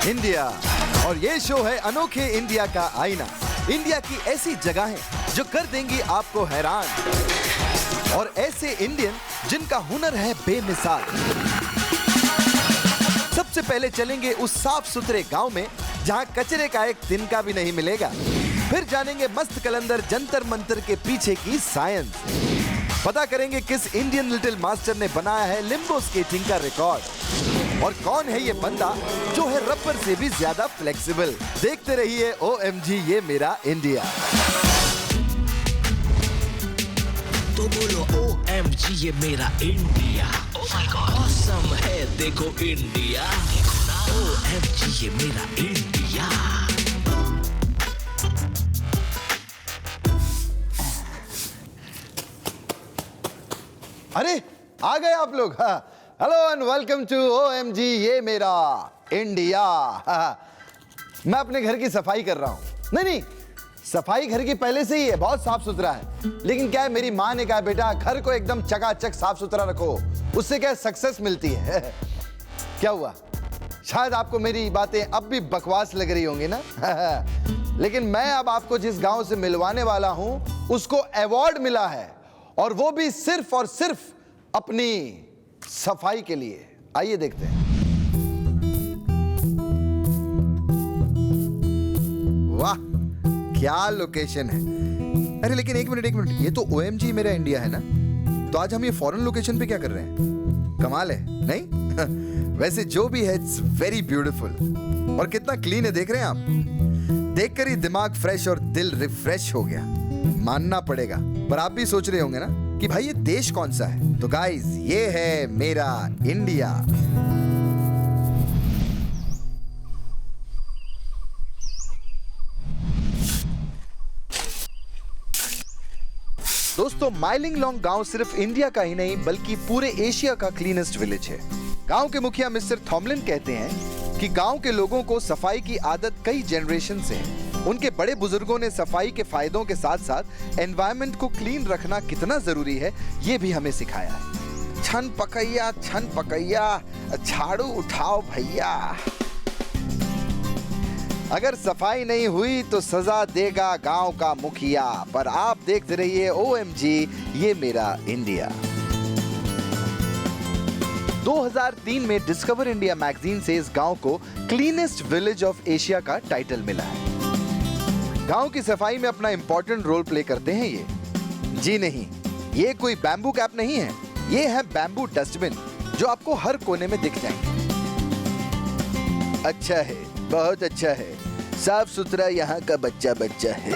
India. और ये show है अनोखे इंडिया का आईना। इंडिया की ऐसी जगहें जो कर देंगी आपको हैरान, और ऐसे इंडियन जिनका हुनर है बेमिसाल। सबसे पहले चलेंगे उस साफ सुथरे गांव में जहां कचरे का एक तिनका भी नहीं मिलेगा। फिर जानेंगे मस्त कलंदर जंतर मंतर के पीछे की साइंस। पता करेंगे किस इंडियन लिटिल मास्टर ने बनाया है लिम्बो स्केटिंग का रिकॉर्ड, और कौन है ये बंदा जो है रबर से भी ज्यादा फ्लेक्सिबल। देखते रहिए OMG ये मेरा इंडिया। तो बोलो OMG ये मेरा India. Oh my God, awesome है देखो इंडिया। OMG ये मेरा इंडिया। अरे आ गए आप लोग। Hello and welcome to OMG ये मेरा इंडिया। मैं अपने घर की सफाई कर रहा हूँ। नहीं, सफाई घर की पहले से ही है, बहुत साफ सुथरा है। लेकिन क्या है, मेरी माँ ने कहा बेटा घर को एकदम चकाचक साफ सुथरा रखो, उससे क्या सक्सेस मिलती है। क्या हुआ, शायद आपको मेरी बातें अब भी बकवास लग रही होंगी ना। लेकिन मैं अब आपको जिस गांव से मिलवाने वाला हूं उसको अवार्ड मिला है, और वो भी सिर्फ और सिर्फ अपनी सफाई के लिए। आइए देखते हैं। वाह क्या लोकेशन है। अरे लेकिन एक मिनट, ये तो OMG मेरा इंडिया है ना, तो आज हम ये फॉरेन लोकेशन पे क्या कर रहे हैं? कमाल है नहीं? वैसे जो भी है इट्स वेरी ब्यूटीफुल। और कितना क्लीन है देख रहे हैं आप? देखकर ही दिमाग फ्रेश और दिल रिफ्रेश हो गया, मानना पड़ेगा। पर आप भी सोच रहे होंगे ना कि भाई ये देश कौन सा है? तो गाइस ये है मेरा इंडिया। दोस्तों माइलिंग लॉन्ग गांव सिर्फ इंडिया का ही नहीं बल्कि पूरे एशिया का क्लीनेस्ट विलेज है। गांव के मुखिया मिस्टर थॉमलिन कहते हैं कि गांव के लोगों को सफाई की आदत कई जनरेशन से है। उनके बड़े बुजुर्गों ने सफाई के फायदों के साथ साथ एनवायरनमेंट को क्लीन रखना कितना जरूरी है ये भी हमें सिखाया है। छन पकैया झाड़ू उठाओ भैया। अगर सफाई नहीं हुई तो सजा देगा गांव का मुखिया। पर आप देखते रहिए OMG ये मेरा इंडिया। 2003 में डिस्कवर इंडिया मैगजीन से इस गांव को क्लीनेस्ट विलेज ऑफ एशिया का टाइटल मिला है। गांव की सफाई में अपना इंपॉर्टेंट रोल प्ले करते हैं ये। जी नहीं, ये कोई बैम्बू कैप नहीं है, ये है बैम्बू डस्टबिन जो आपको हर कोने में दिख जाएंगे। अच्छा है, बहुत अच्छा है, साफ सुथरा यहाँ का बच्चा है।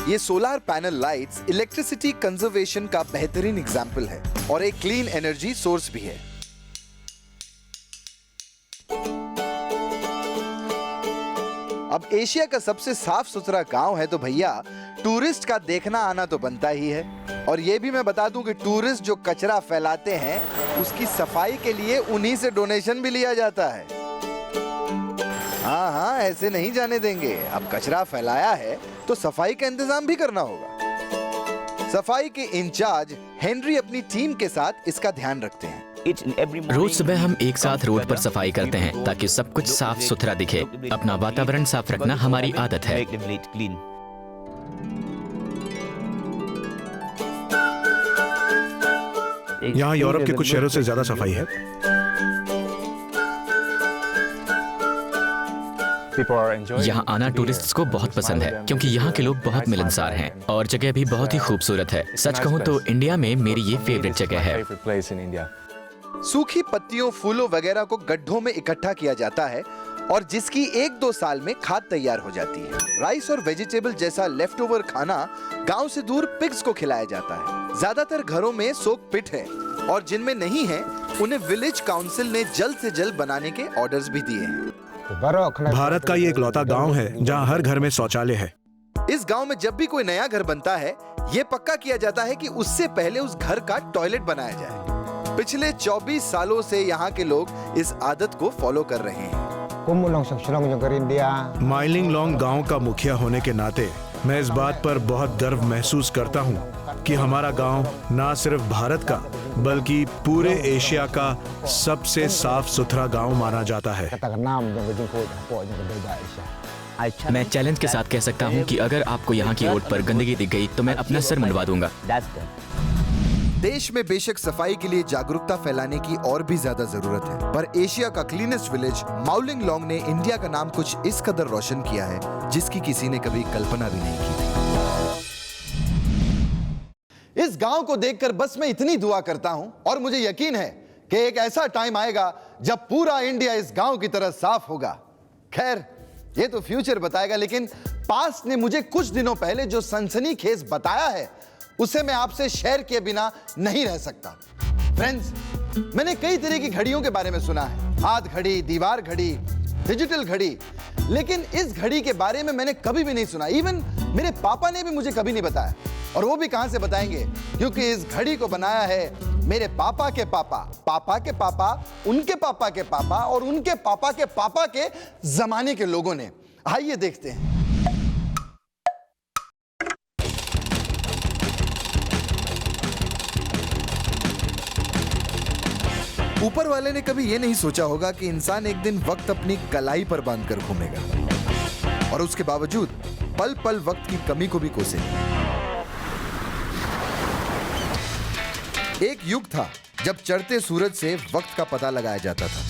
ये solar panel lights electricity conservation का बेहतरीन एग्जाम्पल है और एक क्लीन एनर्जी सोर्स भी है। अब एशिया का सबसे साफ सुथरा गांव है तो भैया टूरिस्ट का देखना आना तो बनता ही है। और ये भी मैं बता दूं कि टूरिस्ट जो कचरा फैलाते हैं उसकी सफाई के लिए उन्हीं से डोनेशन भी लिया जाता है। हाँ, ऐसे नहीं जाने देंगे। अब कचरा फैलाया है तो सफाई का इंतजाम भी करना होगा। सफाई के इंचार्ज हेनरी अपनी टीम के साथ इसका ध्यान रखते हैं। रोज सुबह हम एक साथ रोड पर सफाई करते हैं ताकि सब कुछ साफ सुथरा दिखे। अपना वातावरण साफ रखना हमारी आदत है। यहाँ यूरोप के कुछ शहरों से ज्यादा सफाई है। यहाँ आना टूरिस्ट्स को बहुत पसंद है क्योंकि यहाँ के लोग बहुत मिलनसार हैं और जगह भी बहुत ही खूबसूरत है। सच कहूँ तो इंडिया में मेरी ये फेवरेट जगह है। सूखी पत्तियों, फूलों वगैरह को गड्ढों में इकट्ठा किया जाता है और जिसकी 1-2 साल में खाद तैयार हो जाती है। राइस और वेजिटेबल जैसा लेफ्ट ओवर खाना गांव से दूर पिग्स को खिलाया जाता है। ज्यादातर घरों में सोक पिट है और जिनमें नहीं है उन्हें विलेज काउंसिल ने जल्द से जल्द बनाने के ऑर्डर्स भी दिए हैं। भारत का ये इकलौता गांव है जहां हर घर में शौचालय है। इस गांव में जब भी कोई नया घर बनता है ये पक्का किया जाता है कि उससे पहले उस घर का टॉयलेट बनाया जाए। पिछले 24 सालों से यहाँ के लोग इस आदत को फॉलो कर रहे हैं। माइलिंग लॉन्ग गांव का मुखिया होने के नाते मैं इस बात पर बहुत गर्व महसूस करता हूं कि हमारा गांव न सिर्फ भारत का बल्कि पूरे एशिया का सबसे साफ सुथरा गांव माना जाता है। मैं चैलेंज के साथ कह सकता हूँ कि अगर आपको यहाँ की रोड पर गंदगी दिख गई तो मैं अपना सर मुंडवा दूंगा। देश में बेशक सफाई के लिए जागरूकता फैलाने की और भी ज्यादा जरूरत है, पर एशिया का क्लीनेस्ट विलेज माउलिंग लॉन्ग ने इंडिया का नाम कुछ इस कदर रोशन किया है जिसकी किसी ने कभी कल्पना भी नहीं की थी। इस गांव को देखकर बस मैं इतनी दुआ करता हूं और मुझे यकीन है कि एक ऐसा टाइम आएगा जब पूरा इंडिया इस गांव की तरह साफ होगा। खैर, ये तो फ्यूचर बताएगा, लेकिन पास्ट ने मुझे कुछ दिनों पहले जो सनसनीखेज बताया है उसे मैं आपसे शेयर किए बिना नहीं रह सकता। फ्रेंड्स, मैंने कई तरह की घड़ियों के बारे में सुना है, हाथ घड़ी, दीवार घड़ी, डिजिटल घड़ी, लेकिन इस घड़ी के बारे में मैंने कभी भी नहीं सुना। इवन मेरे पापा ने भी मुझे कभी नहीं बताया, और वो भी कहां से बताएंगे, क्योंकि इस घड़ी को बनाया है मेरे पापा के पापा, पापा के पापा, उनके पापा के पापा और उनके पापा के पापा के जमाने के लोगों ने। आइए देखते हैं। ऊपर वाले ने कभी यह नहीं सोचा होगा कि इंसान एक दिन वक्त अपनी कलाई पर बांधकर घूमेगा और उसके बावजूद पल पल वक्त की कमी को भी कोसेगा। एक युग था जब चढ़ते सूरज से वक्त का पता लगाया जाता था।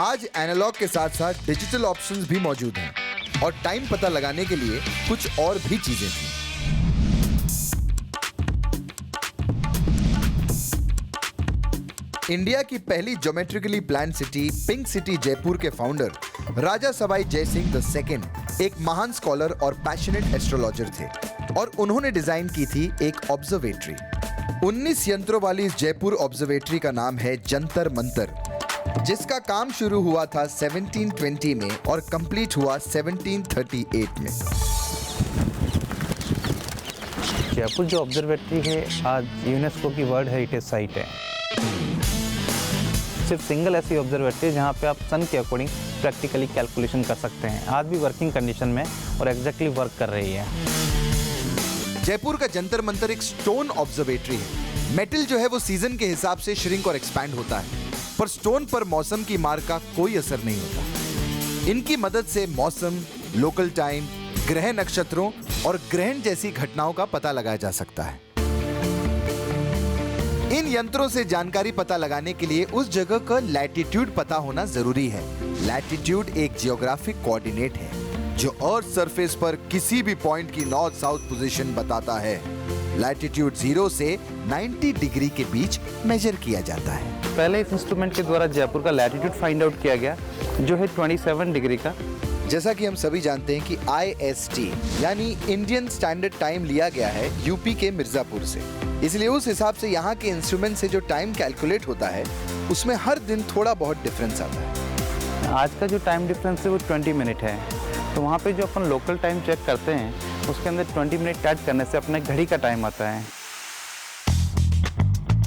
आज एनालॉग के साथ साथ डिजिटल ऑप्शंस भी मौजूद हैं और टाइम पता लगाने के लिए कुछ और भी चीजें थी। इंडिया की पहली geometrically plan city pink city Jaipur के फाउंडर राजा सवाई जय सिंह II एक महान स्कॉलर और पैशनेट एस्ट्रोलॉजर थे और उन्होंने डिजाइन की थी एक ऑब्जर्वेटरी। 19 यंत्रों वाली इस जयपुर ऑब्जर्वेटरी का नाम है जंतर मंतर, जिसका काम शुरू हुआ था 1720 में और कंप्लीट हुआ 1738 में। जयपुर जो ऑब्जर्वेटरी है आज यूनेस्को की वर्ल्ड हेरिटेज साइट है। सिर्फ सिंगल ऐसी ऑब्जर्वेटरी जहाँ पे आप सन के अकॉर्डिंग प्रैक्टिकली कैलकुलेशन कर सकते हैं। आज भी वर्किंग कंडीशन में और एग्जैक्टली वर्क कर रही है। जयपुर का जंतर मंतर एक स्टोन ऑब्जर्वेटरी है। मेटल जो है वो सीजन के हिसाब से श्रिंक और एक्सपैंड होता है, पर स्टोन पर मौसम की मार का कोई असर नहीं होता। इनकी मदद से मौसम, लोकल टाइम, ग्रह नक्षत्रों और ग्रहण जैसी घटनाओं का पता लगाया जा सकता है। इन यंत्रों से जानकारी पता लगाने के लिए उस जगह का लैटिट्यूड पता होना जरूरी है। लैटिट्यूड एक जियोग्राफिक कोऑर्डिनेट है जो अर्थ सरफेस पर किसी भी पॉइंट की नॉर्थ साउथ पोजीशन बताता है। लैटिट्यूड 0 से 90 डिग्री के बीच मेजर किया जाता है। पहले इस इंस्ट्रूमेंट के द्वारा जयपुर का लैटिट्यूड फाइंड आउट किया गया जो है 27 डिग्री का। जैसा कि हम सभी जानते हैं कि IST यानी इंडियन स्टैंडर्ड टाइम लिया गया है यूपी के मिर्जापुर से, इसलिए उस हिसाब से यहाँ के इंस्ट्रूमेंट से जो टाइम कैलकुलेट होता है उसमें हर दिन थोड़ा बहुत डिफरेंस आता है। आज का जो टाइम डिफरेंस है वो 20 मिनट है, तो वहाँ पे जो अपन लोकल टाइम चेक करते हैं उसके अंदर 20 मिनट ऐड करने से अपने घड़ी का टाइम आता है।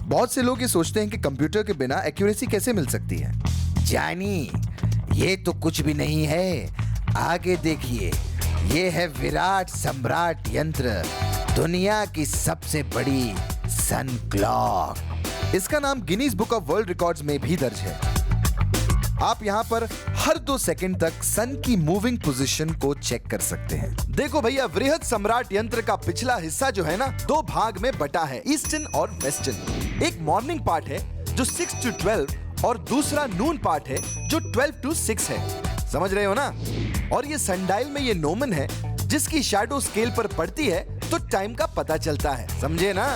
बहुत से लोग ये सोचते हैं कि कंप्यूटर के बिना एक्यूरेसी कैसे मिल सकती है। जानी, ये तो कुछ भी नहीं है, आगे देखिए, ये है विराट सम्राट यंत्र, दुनिया की सबसे बड़ी सन क्लॉक। इसका नाम Guinness book of world records में भी दर्ज है। आप यहाँ पर हर 2 सेकंड तक सन की मूविंग पोजीशन को चेक कर सकते हैं। देखो भैया, वृहद सम्राट यंत्र का पिछला हिस्सा जो है ना 2 भाग में बटा है, ईस्टर्न और वेस्टर्न। एक मॉर्निंग पार्ट है जो 6 to 12 और दूसरा नून पार्ट है जो 12 to 6 है। समझ रहे हो ना? और ये सनडायल में ये नोमन है जिसकी शैडो स्केल पर पड़ती है तो टाइम का पता चलता है। समझे ना?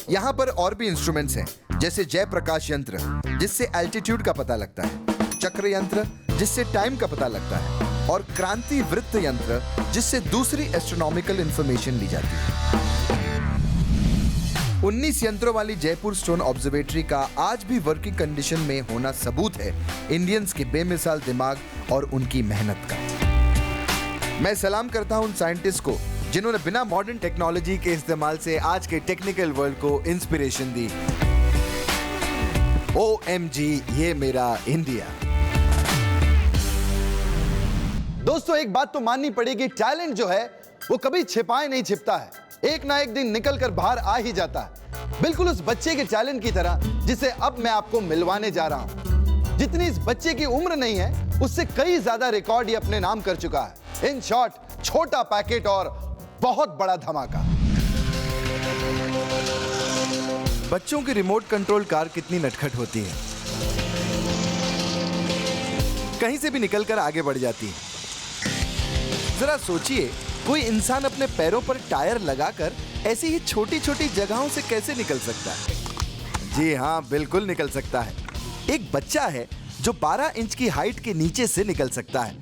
यहाँ पर और भी इंस्ट्रूमेंट्स हैं, जैसे जय प्रकाश यंत्र जिससे एल्टीट्यूड का पता लगता है, चक्र यंत्र जिससे टाइम का पता लगता है और क्रांति वृत्त यंत्र जिससे दूसरी एस्ट्रोनॉमिकल इंफॉर्मेशन ली जाती है। 19 यंत्रों वाली जयपुर स्टोन ऑब्जर्वेटरी का आज भी वर्किंग कंडीशन में होना सबूत है इंडियंस के बेमिसाल दिमाग और उनकी मेहनत का। मैं सलाम करता हूं उन साइंटिस्ट को जिन्होंने बिना मॉडर्न टेक्नोलॉजी के इस्तेमाल से आज के टेक्निकल वर्ल्ड को इंस्पिरेशन दी। OMG, ये मेरा इंडिया। दोस्तों, एक बात तो माननी पड़ेगी, टैलेंट जो है वो कभी छिपाए नहीं छिपता है, एक ना एक दिन निकल कर बाहर आ ही जाता है, बिल्कुल उस बच्चे के टैलेंट की तरह जिसे अब मैं आपको मिलवाने जा रहा हूं। जितनी इस बच्चे की उम्र नहीं है, उससे कई ज्यादा रिकॉर्ड ये अपने नाम कर चुका है। इन शॉर्ट, छोटा पैकेट और बहुत बड़ा धमाका। बच्चों की रिमोट कंट्रोल कार कितनी नटखट होती है, कहीं से भी निकलकर आगे बढ़ जाती है। जरा सोचिए, कोई इंसान अपने पैरों पर टायर लगाकर ऐसी ही छोटी छोटी जगहों से कैसे निकल सकता है? जी हां, बिल्कुल निकल सकता है। एक बच्चा है जो 12 इंच की हाइट के नीचे से निकल सकता है।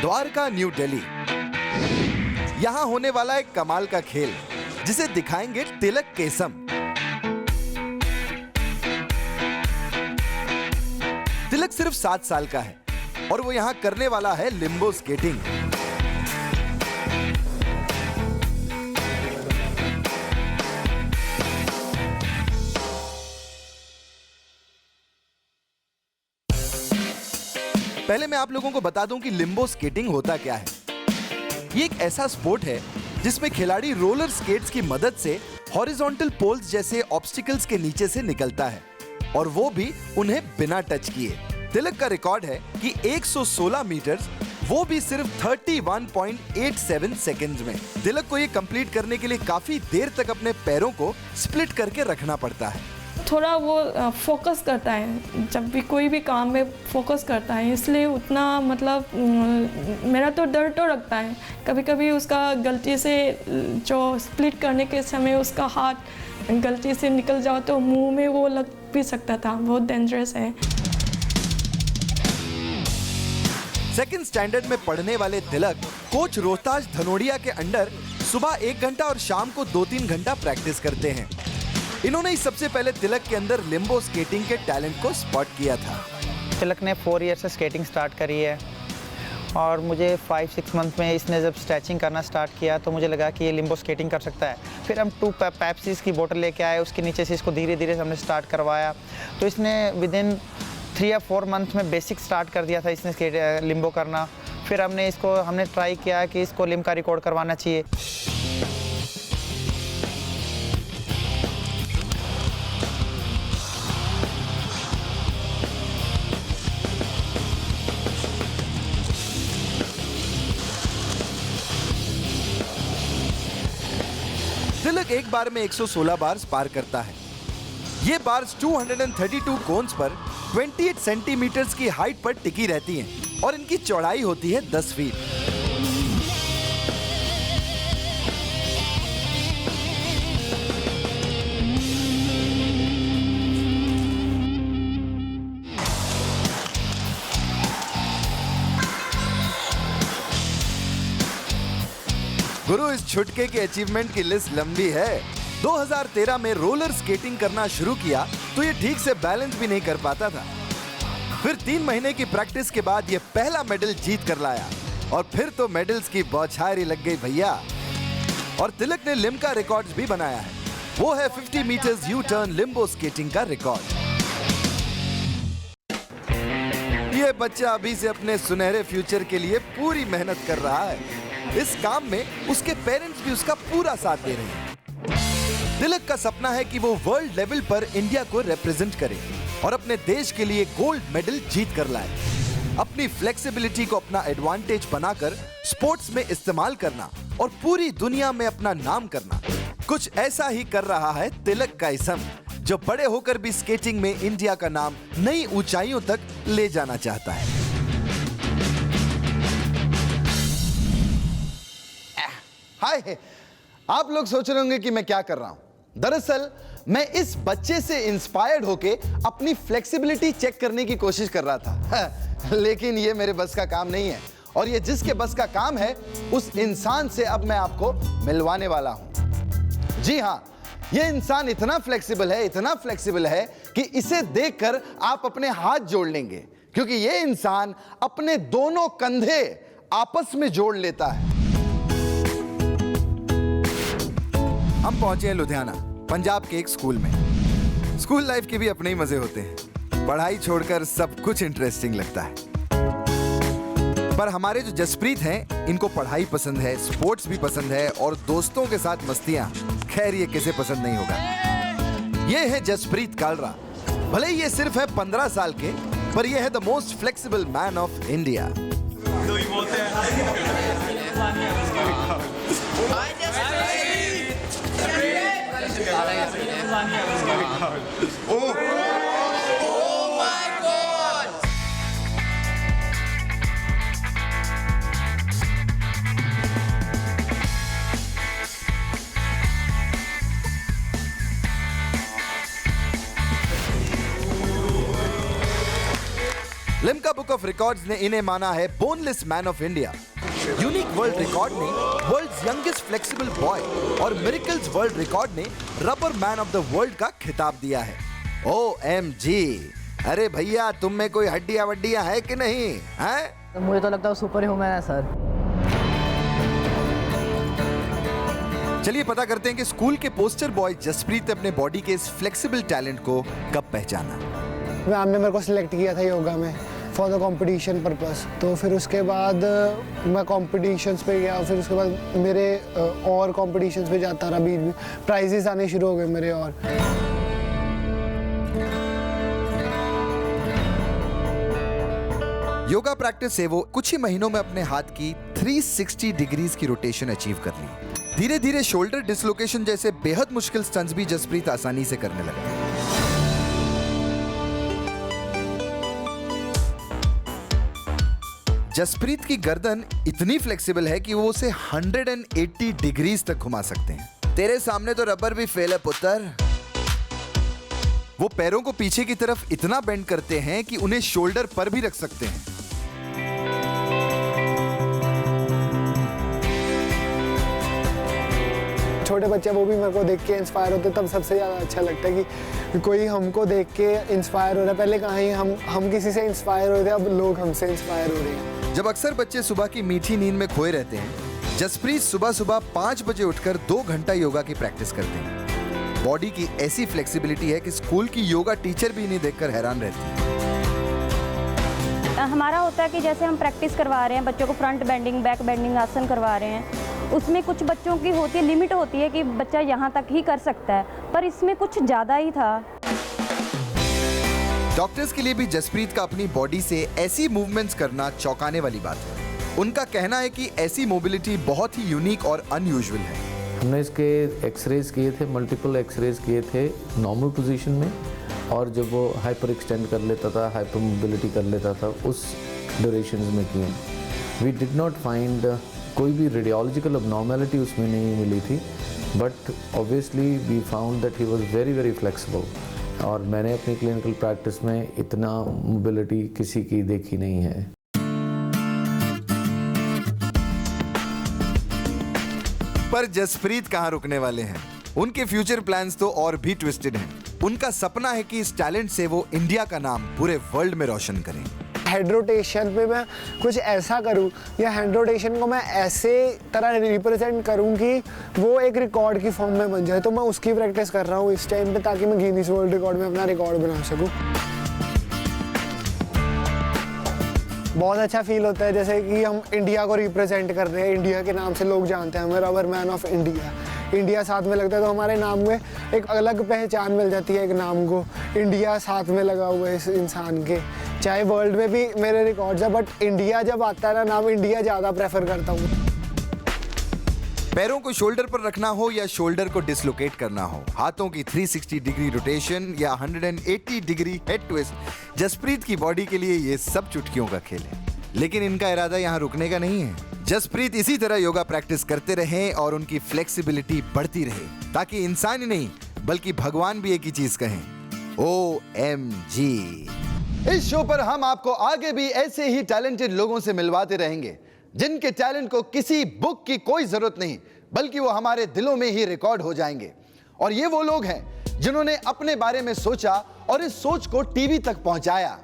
द्वारका, न्यू दिल्ली। यहां होने वाला एक कमाल का खेल जिसे दिखाएंगे तिलक केसम। तिलक सिर्फ 7 साल का है और वो यहां करने वाला है लिम्बो स्केटिंग। पहले मैं आप लोगों को बता दूं कि लिम्बो स्केटिंग होता क्या है। ये एक ऐसा स्पोर्ट है जिसमें खिलाड़ी रोलर स्केट्स की मदद से हॉरिजॉन्टल पोल्स जैसे ऑब्स्टिकल्स के नीचे से निकलता है, और वो भी उन्हें बिना टच किए। तिलक का रिकॉर्ड है कि 116 मीटर, वो भी सिर्फ 31.87 सेकंड्स में। तिलक को ये कंप्लीट करने के लिए काफी देर तक अपने पैरों को स्प्लिट करके रखना पड़ता है। थोड़ा वो फोकस करता है, जब भी कोई भी काम में फोकस करता है, इसलिए उतना मतलब मेरा तो डर तो लगता है। कभी कभी उसका गलती से जो स्प्लिट करने के समय उसका हाथ गलती से निकल जाओ तो मुंह में वो लग भी सकता था। बहुत डेंजरस है। सेकंड स्टैंडर्ड में पढ़ने वाले तिलक कोच रोहताज धनोड़िया के अंडर सुबह 1 घंटा और शाम को 2-3 घंटा प्रैक्टिस करते हैं। इन्होंने ही सबसे पहले तिलक के अंदर लिम्बो स्केटिंग के टैलेंट को स्पॉट किया था। तिलक ने 4 ईयर से स्केटिंग स्टार्ट करी है और मुझे 5-6 मंथ में इसने जब स्ट्रेचिंग करना स्टार्ट किया तो मुझे लगा कि ये लिम्बो स्केटिंग कर सकता है। फिर हम 2 पेप्सीज की बोतल लेके आए, उसके नीचे से इसको धीरे धीरे हमने स्टार्ट करवाया, तो इसने विदिन 3 या 4 मंथ में बेसिक स्टार्ट कर दिया था इसने लिम्बो करना। फिर हमने ट्राई किया कि इसको लिम्ब का रिकॉर्ड करवाना चाहिए। तिलक एक बार में 116 बार्स पार करता है। ये बार्स 232 कोन्स पर 28 सेंटीमीटर्स की हाइट पर टिकी रहती हैं और इनकी चौड़ाई होती है 10 फीट। गुरु, इस छुटके की अचीवमेंट की लिस्ट लंबी है। 2013 में रोलर स्केटिंग करना शुरू किया तो ये ठीक से बैलेंस भी नहीं कर पाता था। फिर 3 महीने की प्रैक्टिस के बाद ये पहला मेडल जीत कर लाया और फिर तो मेडल्स की बौछारी लग गई भैया। और तिलक ने लिम्ब का रिकॉर्ड्स भी बनाया है। वो है 50 metres U turn limbo skating का रिकॉर्ड। ये बच्चा अभी से अपने सुनहरे फ्यूचर के लिए पूरी मेहनत कर रहा है। इस काम में उसके पेरेंट्स भी उसका पूरा साथ दे रहे हैं। तिलक का सपना है कि वो वर्ल्ड लेवल पर इंडिया को रिप्रेजेंट करे और अपने देश के लिए गोल्ड मेडल जीत कर लाए। अपनी फ्लेक्सिबिलिटी को अपना एडवांटेज बनाकर स्पोर्ट्स में इस्तेमाल करना और पूरी दुनिया में अपना नाम करना, कुछ ऐसा ही कर रहा है तिलक केसम, जो बड़े होकर भी स्केटिंग में इंडिया का नाम नई ऊंचाइयों तक ले जाना चाहता है। हाय, आप लोग सोच रहे होंगे कि मैं क्या कर रहा हूं। दरअसल मैं इस बच्चे से इंस्पायर्ड होके अपनी फ्लेक्सिबिलिटी चेक करने की कोशिश कर रहा था लेकिन ये मेरे बस का काम नहीं है, और ये जिसके बस का काम है उस इंसान से अब मैं आपको मिलवाने वाला हूं। जी हां, ये इंसान इतना फ्लेक्सिबल है कि इसे देखकर आप अपने हाथ जोड़ लेंगे, क्योंकि ये इंसान अपने दोनों कंधे आपस में जोड़ लेता है। हम पहुंचे हैं लुधियाना, पंजाब के एक स्कूल में। स्कूल लाइफ के भी अपने ही मजे होते हैं, पढ़ाई छोड़कर सब कुछ इंटरेस्टिंग लगता है। पर हमारे जो जसप्रीत हैं, इनको पढ़ाई पसंद है, स्पोर्ट्स भी पसंद है और दोस्तों के साथ मस्तियां, खैर ये किसे पसंद नहीं होगा। ये है जसप्रीत कालरा। भले ही ये सिर्फ है 15 साल के, पर ये है the most flexible man of India. Limca book of records ने इन्हें माना है boneless man of India. Unique world record ने वर्ल्ड्स यंगेस्ट फ्लेक्सिबल बॉय और मिरेकल्स वर्ल्ड रिकॉर्ड ने rubber man of the world का खिताब दिया है। OMG! अरे भैया, तुम में कोई हड्डियां वड्डियां है कि नहीं है? मुझे तो लगता है सुपर ह्यूमन है सर। चलिए पता करते हैं कि स्कूल के पोस्टर बॉय जसप्रीत ने अपने बॉडी के इस फ्लेक्सिबल टैलेंट को कब पहचाना। मैम ने मेरे को सिलेक्ट किया था योगा में फॉर द कंपटीशन पर्पस। तो फिर उसके बाद मैं कॉम्पिटिशन्स पे गया, फिर उसके बाद मेरे और कॉम्पिटिशन्स पे जाता रहा, बीच में प्राइजेस आने शुरू हो गए मेरे। और योगा प्रैक्टिस से वो कुछ ही महीनों में अपने हाथ की 360 डिग्रीज की रोटेशन अचीव कर ली। धीरे धीरे शोल्डर डिसलोकेशन जैसे बेहद मुश्किल स्टंट्स भी जसप्रीत आसानी से करने लगे। जसप्रीत की गर्दन इतनी फ्लेक्सिबल है कि वो उसे 180 डिग्रीज तक घुमा सकते हैं। तेरे सामने तो रबर भी फेल है पुत्र। वो पैरों को पीछे की तरफ इतना बेंड करते हैं कि उन्हें शोल्डर पर भी रख सकते हैं। छोटे बच्चे वो भी मेरे को देख के इंस्पायर होते, तब सबसे ज़्यादा अच्छा लगता है कि कोई हमको देख के इंस्पायर हो रहा है। पहले कहाँ ही हम किसी से इंस्पायर हो रहे थे, अब लोग हमसे इंस्पायर हो रहे हैं। जब अक्सर बच्चे सुबह की मीठी नींद में खोए रहते हैं, जसप्रीत सुबह सुबह 5 बजे उठकर 2 घंटा योगा की प्रैक्टिस करते हैं। बॉडी की ऐसी फ्लेक्सिबिलिटी है कि स्कूल की योगा टीचर भी इन्हें देखकर हैरान रहती है। हमारा होता है कि जैसे हम प्रैक्टिस करवा रहे हैं बच्चों को, फ्रंट बेंडिंग, बैक बेंडिंग आसन करवा रहे हैं, उसमें कुछ बच्चों की होती है, लिमिट होती है कि बच्चा यहाँ तक ही कर सकता है, पर इसमें कुछ ज़्यादा ही था। डॉक्टर्स के लिए भी जसप्रीत का अपनी बॉडी से ऐसी मूवमेंट्स करना चौंकाने वाली बात है। उनका कहना है कि ऐसी मोबिलिटी बहुत ही यूनिक और अनयूजुअल है। हमने इसके एक्सरेज किए थे, मल्टीपल एक्सरेज किए थे नॉर्मल पोजीशन में, और जब वो हाइपर एक्सटेंड कर लेता था, हाइपर मोबिलिटी कर लेता था, उस ड्यूरेशंस में किए। वी डिड नॉट फाइंड कोई भी रेडियोलॉजिकल अबनॉर्मेलिटी उसमें नहीं मिली थी, but obviously we found that he was very very flexible. और मैंने अपनी क्लिनिकल प्रैक्टिस में इतना मोबिलिटी किसी की देखी नहीं है। पर जसप्रीत कहाँ रुकने वाले हैं? उनके फ्यूचर प्लान्स तो और भी ट्विस्टेड हैं। उनका सपना है कि इस टैलेंट से वो इंडिया का नाम पूरे वर्ल्ड में रोशन करें। हेड रोटेशन पे मैं कुछ ऐसा करूं, या हैंड रोटेशन को मैं ऐसे तरह रिप्रेजेंट करूं कि वो एक रिकॉर्ड की फॉर्म में बन जाए। तो मैं उसकी प्रैक्टिस कर रहा हूं इस टाइम पे, ताकि मैं गिनीज वर्ल्ड रिकॉर्ड में अपना रिकॉर्ड बना सकूं। बहुत अच्छा फील होता है, जैसे कि हम इंडिया को रिप्रेजेंट कर रहे हैं, इंडिया के नाम से लोग जानते हैं हमें, rubber man of India. India साथ में लगता है तो हमारे नाम में एक अलग पहचान मिल जाती है, एक नाम को इंडिया साथ में लगा हुआ है इस इंसान के। चाहे वर्ल्ड में भी मेरे रिकॉर्ड्स है, बट इंडिया जब आता है ना नाम, इंडिया ज़्यादा प्रेफर करता हूँ। पैरों को शोल्डर पर रखना हो या शोल्डर को डिसलोकेट करना हो, हाथों की 360 डिग्री रोटेशन या 180 डिग्री हेड ट्विस्ट, जसप्रीत की बॉडी के लिए ये सब चुटकियों का खेल है। लेकिन इनका इरादा यहाँ रुकने का नहीं है। जसप्रीत इसी तरह योगा प्रैक्टिस करते रहें और उनकी फ्लेक्सिबिलिटी बढ़ती रहे, ताकि इंसान ही नहीं बल्कि भगवान भी एक ही चीज कहें, OMG। इस शो पर हम आपको आगे भी ऐसे ही टैलेंटेड लोगों से मिलवाते रहेंगे, जिनके टैलेंट को किसी बुक की कोई जरूरत नहीं, बल्कि वो हमारे दिलों में ही रिकॉर्ड हो जाएंगे। और ये वो लोग हैं जिन्होंने अपने बारे में सोचा और इस सोच को टीवी तक पहुंचाया।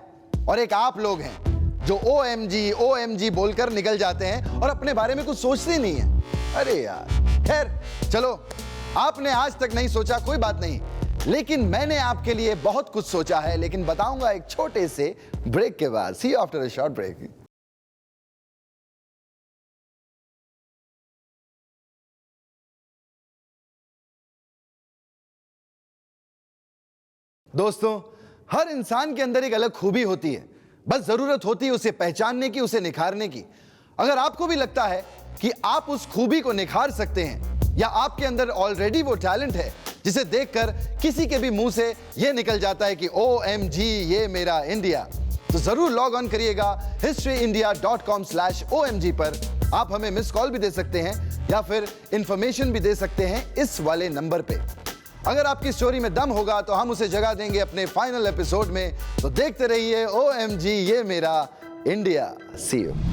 और एक आप लोग हैं जो OMG बोलकर निकल जाते हैं और अपने बारे में कुछ सोचते नहीं है। अरे यार, खैर चलो आपने आज तक नहीं सोचा, कोई बात नहीं, लेकिन मैंने आपके लिए बहुत कुछ सोचा है, लेकिन बताऊंगा एक छोटे से ब्रेक के बाद। See you after a short break. दोस्तों, हर इंसान के अंदर एक अलग खूबी होती है, बस जरूरत होती है उसे पहचानने की, उसे निखारने की। अगर आपको भी लगता है कि आप उस खूबी को निखार सकते हैं, या आपके अंदर ऑलरेडी वो टैलेंट है जिसे देखकर किसी के भी मुंह से ये निकल जाता है कि OMG ये मेरा इंडिया, तो जरूर लॉग ऑन करिएगा historyindia.com/OMG पर। आप हमें मिस कॉल भी दे सकते हैं या फिर इंफॉर्मेशन भी दे सकते हैं इस वाले नंबर पे। अगर आपकी स्टोरी में दम होगा तो हम उसे जगह देंगे अपने फाइनल एपिसोड में। तो देखते रहिए OMG ये मेरा इंडिया। C you.